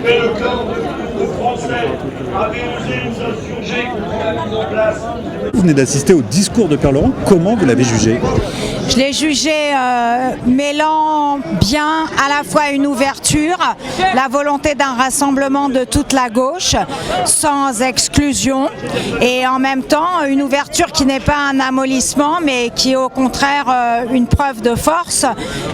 Mais le camp de Français avait osé nous insurger contre la mise en place. Vous venez d'assister au discours de Pierre Laurent. Comment vous l'avez jugé? Je l'ai jugé mêlant bien à la fois une ouverture, la volonté d'un rassemblement de toute la gauche, sans exclusion, et en même temps une ouverture qui n'est pas un amollissement, mais qui est au contraire une preuve de force,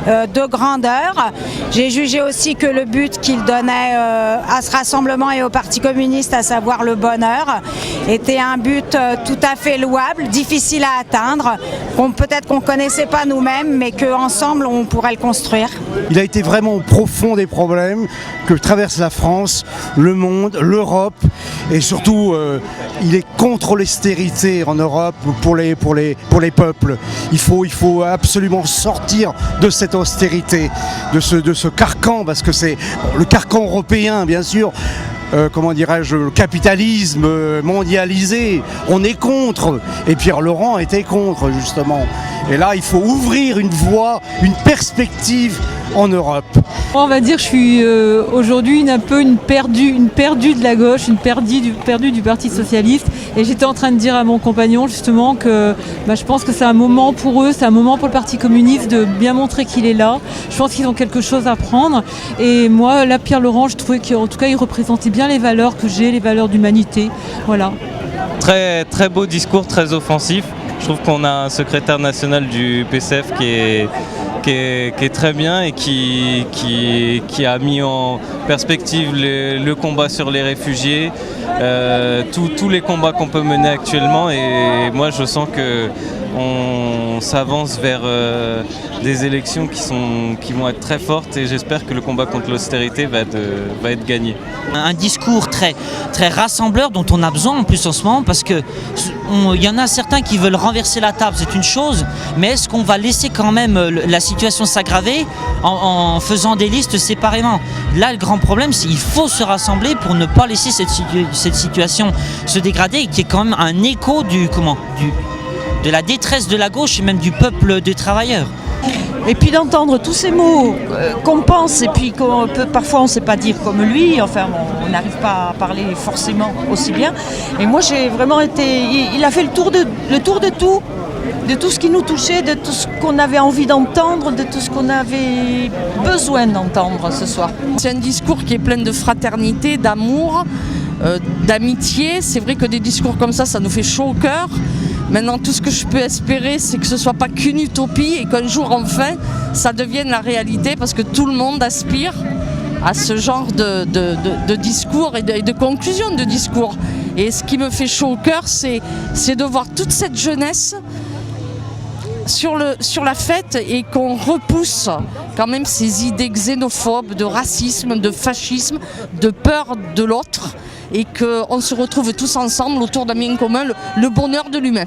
de grandeur. J'ai jugé aussi que le but qu'il donnait à ce rassemblement et au Parti communiste, à savoir le bonheur, était un but tout à fait louable, difficile à atteindre, peut-être qu'on connaissait pas nous-mêmes, mais qu'ensemble on pourrait le construire. Il a été vraiment au profond des problèmes que traverse la France, le monde, l'Europe, et surtout il est contre l'austérité en Europe pour les peuples. Il faut absolument sortir de cette austérité, de ce carcan, parce que c'est le carcan européen bien sûr. Comment dirais-je, le capitalisme mondialisé, on est contre, et Pierre Laurent était contre justement. Et là il faut ouvrir une voie, une perspective en Europe. On va dire que je suis aujourd'hui une perdue de la gauche, une perdue du Parti socialiste, et j'étais en train de dire à mon compagnon justement que je pense que c'est un moment pour eux, c'est un moment pour le Parti communiste de bien montrer qu'il est là. Je pense qu'ils ont quelque chose à prendre, et moi là Pierre Laurent, je trouvais qu'en tout cas il représentait bien les valeurs que j'ai, les valeurs d'humanité, voilà. Très, très beau discours, très offensif. Je trouve qu'on a un secrétaire national du PCF qui est très bien et qui a mis en perspective le combat sur les réfugiés, tous les combats qu'on peut mener actuellement, et moi je sens qu'on s'avance vers des élections qui vont être très fortes, et j'espère que le combat contre l'austérité va être gagné. Un discours très, très rassembleur dont on a besoin en plus en ce moment, parce que il y en a certains qui veulent renverser la table, c'est une chose, mais est-ce qu'on va laisser quand même la situation s'aggraver en faisant des listes séparément? Là, le grand problème, c'est qu'il faut se rassembler pour ne pas laisser cette situation se dégrader, qui est quand même un écho de la détresse de la gauche et même du peuple des travailleurs. Et puis d'entendre tous ces mots qu'on pense et puis parfois on ne sait pas dire comme lui, enfin on n'arrive pas à parler forcément aussi bien. Et moi j'ai vraiment été, il a fait le tour de tout ce qui nous touchait, de tout ce qu'on avait envie d'entendre, de tout ce qu'on avait besoin d'entendre ce soir. C'est un discours qui est plein de fraternité, d'amour, d'amitié. C'est vrai que des discours comme ça nous fait chaud au cœur. Maintenant, tout ce que je peux espérer, c'est que ce ne soit pas qu'une utopie et qu'un jour, enfin, ça devienne la réalité, parce que tout le monde aspire à ce genre de discours et de conclusion de discours. Et ce qui me fait chaud au cœur, c'est de voir toute cette jeunesse sur la fête, et qu'on repousse quand même ces idées xénophobes, de racisme, de fascisme, de peur de l'autre, et qu'on se retrouve tous ensemble autour d'un bien commun, le bonheur de l'humain.